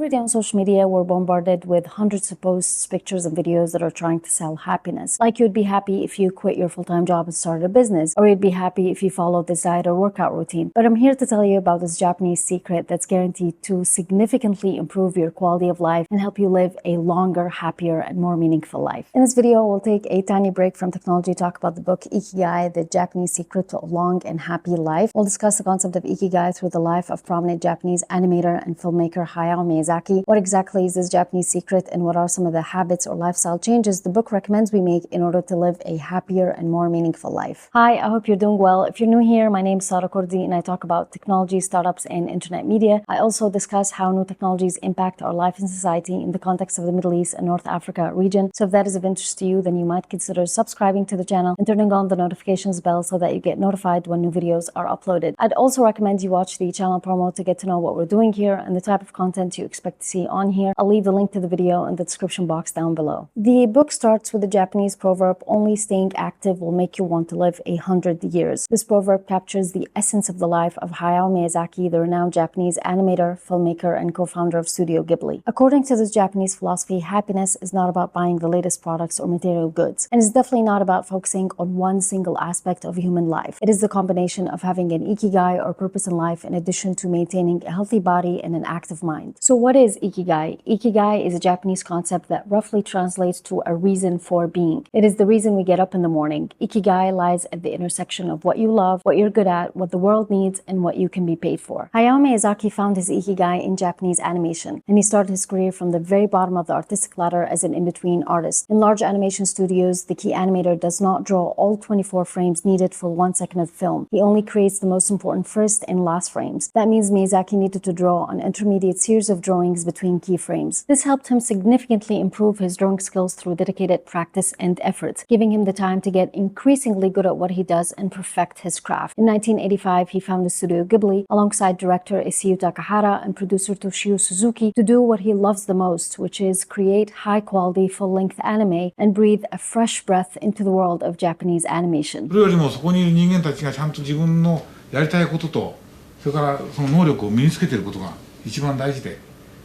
Every day on social media, we're bombarded with hundreds of posts, pictures, and videos that are trying to sell happiness. Like you'd be happy if you quit your full-time job and started a business, or you'd be happy if you followed this diet or workout routine. But I'm here to tell you about this Japanese secret that's guaranteed to significantly improve your quality of life and help you live a longer, happier, and more meaningful life. In this video, we'll take a tiny break from technology to talk about the book Ikigai, the Japanese secret to a long and happy life. We'll discuss the concept of Ikigai through the life of prominent Japanese animator and filmmaker Hayao Miyazaki. What exactly is this Japanese secret, and what are some of the habits or lifestyle changes the book recommends we make in order to live a happier and more meaningful life? Hi, I hope you're doing well. If you're new here, my name is Sara Kurdi and I talk about technology, startups, and internet media. I also discuss how new technologies impact our life and society in the context of the Middle East and North Africa region. So if that is of interest to you, then you might consider subscribing to the channel and turning on the notifications bell so that you get notified when new videos are uploaded. I'd also recommend you watch the channel promo to get to know what we're doing here and the type of content you expect to see on here. I'll leave the link to the video in the description box down below. The book starts with the Japanese proverb, "Only staying active will make you want to live 100 years." This proverb captures the essence of the life of Hayao Miyazaki, the renowned Japanese animator, filmmaker, and co-founder of Studio Ghibli. According to this Japanese philosophy, happiness is not about buying the latest products or material goods, and it's definitely not about focusing on one single aspect of human life. It is the combination of having an Ikigai, or purpose in life, in addition to maintaining a healthy body and an active mind. So what is Ikigai? Ikigai is a Japanese concept that roughly translates to a reason for being. It is the reason we get up in the morning. Ikigai lies at the intersection of what you love, what you're good at, what the world needs, and what you can be paid for. Hayao Miyazaki found his Ikigai in Japanese animation, and he started his career from the very bottom of the artistic ladder as an in-between artist. In large animation studios, the key animator does not draw all 24 frames needed for 1 second of film. He only creates the most important first and last frames. That means Miyazaki needed to draw an intermediate series of drawings between key frames. This helped him significantly improve his drawing skills through dedicated practice and effort, giving him the time to get increasingly good at what he does and perfect his craft. In 1985, he founded Studio Ghibli alongside director Isao Takahata and producer Toshio Suzuki to do what he loves the most, which is create high-quality, full-length anime and breathe a fresh breath into the world of Japanese animation. それよりもそこにいる人間たちがちゃんと自分のやりたいことと、それからその能力を身につけていることが一番大事で、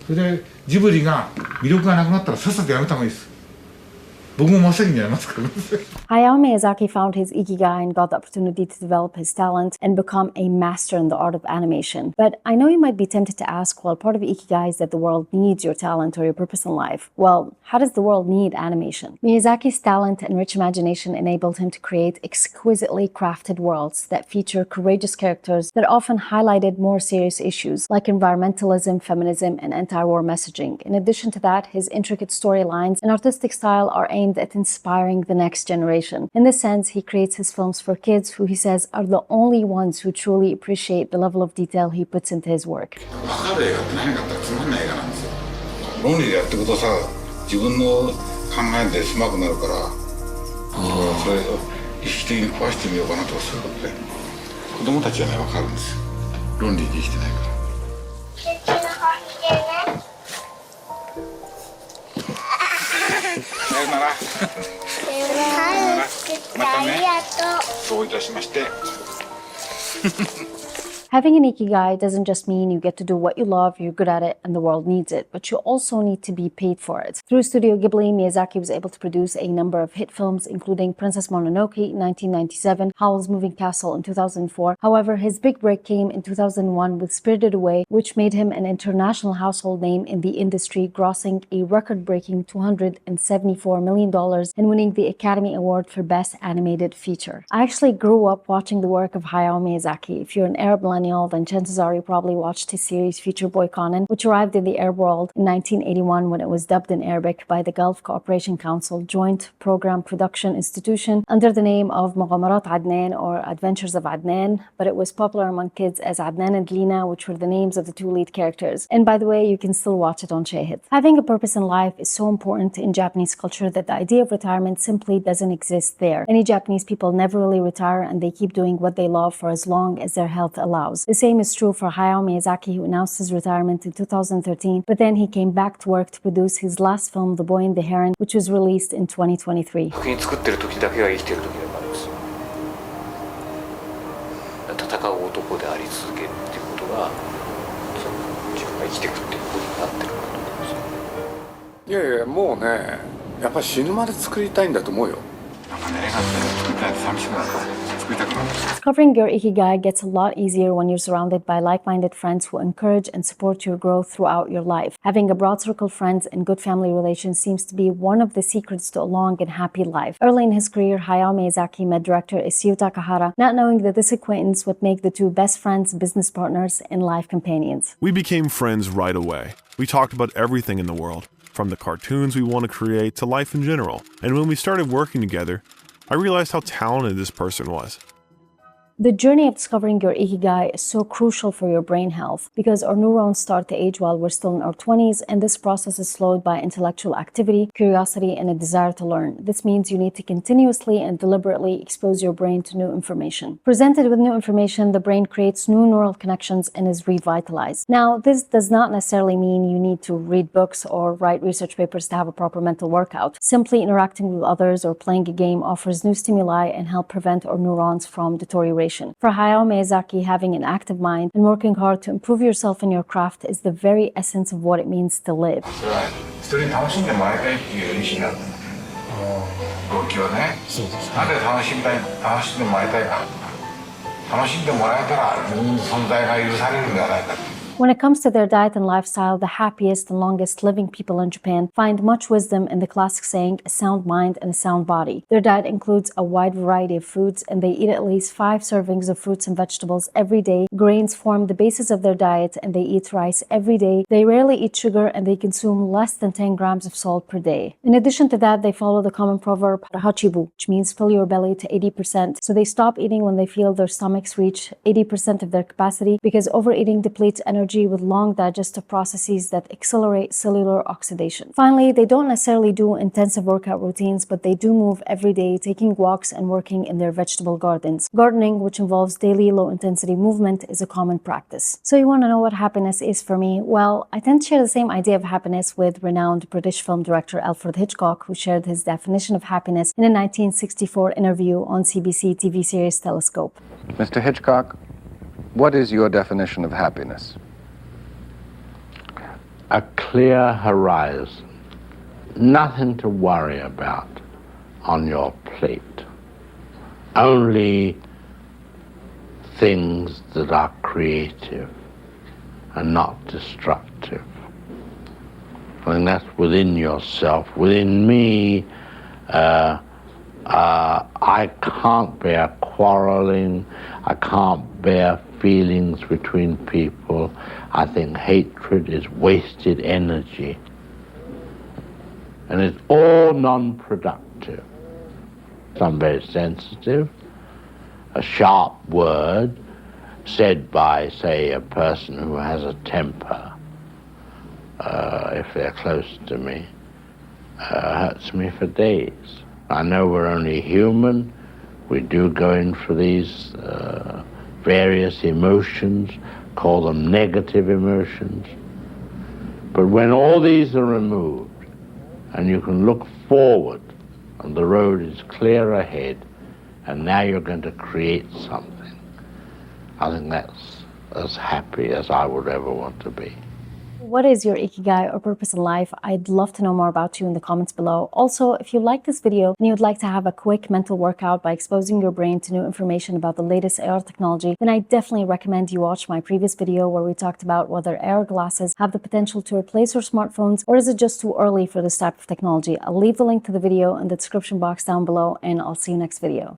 それでジブリが魅力がなくなったらさっさとやめた方がいいです。僕も真っ先にやりますからね。Hayao Miyazaki found his Ikigai and got the opportunity to develop his talent and become a master in the art of animation. But I know you might be tempted to ask, well, part of Ikigai is that the world needs your talent or your purpose in life. Well, how does the world need animation? Miyazaki's talent and rich imagination enabled him to create exquisitely crafted worlds that feature courageous characters that often highlighted more serious issues like environmentalism, feminism, and anti-war messaging. In addition to that, his intricate storylines and artistic style are aimed at inspiring the next generation. In this sense, he creates his films for kids who he says are the only ones who truly appreciate the level of detail he puts into his work. 論理でやってくとさ、自分の考えで狭くなるから、それを意識的に壊してみようかなとかそういうことで、子供たちはね、分かるんですよ。論理で生きてないから。さよなら。またね。どういたしまして。Having an Ikigai doesn't just mean you get to do what you love, you're good at it, and the world needs it, but you also need to be paid for it. Through Studio Ghibli, Miyazaki was able to produce a number of hit films, including Princess Mononoke in 1997, Howl's Moving Castle in 2004. However, his big break came in 2001 with Spirited Away, which made him an international household name in the industry, grossing a record-breaking $274 million and winning the Academy Award for Best Animated Feature. I actually grew up watching the work of Hayao Miyazaki. If you're an Arab millennial, then chances are you probably watched his series Future Boy Conan, which arrived in the Arab world in 1981 when it was dubbed in Arabic by the Gulf Cooperation Council Joint Program Production Institution under the name of Mughamarat Adnan, or Adventures of Adnan, but it was popular among kids as Adnan and Lina, which were the names of the two lead characters. And by the way, you can still watch it on Shahid. Having a purpose in life is so important in Japanese culture that the idea of retirement simply doesn't exist there. Many Japanese people never really retire, and they keep doing what they love for as long as their health allows. The same is true for Hayao Miyazaki, who announced his retirement in 2013, but then he came back to work to produce his last film, The Boy and the Heron, which was released in 2023. 作ってる時だけが生きてる時だからです。戦う男であり続けるっていうことが、自分が生きていくっていうことになってるから。いやいや、もうね、やっぱ死ぬまで作りたいんだと思うよ。なんかね、映画って作りたいって寂しくなる。作りたくなる。 Discovering your Ikigai gets a lot easier when you're surrounded by like-minded friends who encourage and support your growth throughout your life. Having a broad circle of friends and good family relations seems to be one of the secrets to a long and happy life. Early in his career, Hayao Miyazaki met director Isao Takahata, not knowing that this acquaintance would make the two best friends, business partners, and life companions. We became friends right away. We talked about everything in the world, from the cartoons we want to create to life in general. And when we started working together, I realized how talented this person was. The journey of discovering your Ikigai is so crucial for your brain health because our neurons start to age while we're still in our 20s, and this process is slowed by intellectual activity, curiosity, and a desire to learn. This means you need to continuously and deliberately expose your brain to new information. Presented with new information, the brain creates new neural connections and is revitalized. Now, this does not necessarily mean you need to read books or write research papers to have a proper mental workout. Simply interacting with others or playing a game offers new stimuli and help prevent our neurons from deterioration. For Hayao Miyazaki, having an active mind and working hard to improve yourself in your craft is the very essence of what it means to live. それは人に楽しんでもらいたいっていう意思なんだ。動機はね。なんで楽しんでもらいたいか。楽しんでもらえたら自分の存在が許されるんではないか。 When it comes to their diet and lifestyle, the happiest and longest living people in Japan find much wisdom in the classic saying, a sound mind and a sound body. Their diet includes a wide variety of foods, and they eat at least 5 servings of fruits and vegetables every day. Grains form the basis of their diet, and they eat rice every day. They rarely eat sugar, and they consume less than 10 grams of salt per day. In addition to that, they follow the common proverb, hachibu, which means fill your belly to 80%. So they stop eating when they feel their stomachs reach 80% of their capacity, because overeating depletes energy with long digestive processes that accelerate cellular oxidation. Finally, they don't necessarily do intensive workout routines, but they do move every day, taking walks and working in their vegetable gardens. Gardening, which involves daily low-intensity movement, is a common practice. So you want to know what happiness is for me? Well, I tend to share the same idea of happiness with renowned British film director Alfred Hitchcock, who shared his definition of happiness in a 1964 interview on CBC TV series Telescope. Mr. Hitchcock, what is your definition of happiness? A clear horizon, nothing to worry about on your plate, only things that are creative and not destructive. I mean, that's within yourself. Within me, I can't bear quarreling. I can't bear feelings between people. I think hatred is wasted energy. And it's all non-productive. Some very sensitive. A sharp word said by, say, a person who has a temper, if they're close to me, hurts me for days. I know we're only human. We do go in for these various emotions, call them negative emotions. But when all these are removed and you can look forward and the road is clear ahead and now you're going to create something, I think that's as happy as I would ever want to be. What is your Ikigai or purpose in life? I'd love to know more about you in the comments below. Also, if you like this video and you'd like to have a quick mental workout by exposing your brain to new information about the latest AR technology, then I definitely recommend you watch my previous video where we talked about whether AR glasses have the potential to replace your smartphones, or is it just too early for this type of technology. I'll leave the link to the video in the description box down below, and I'll see you next video.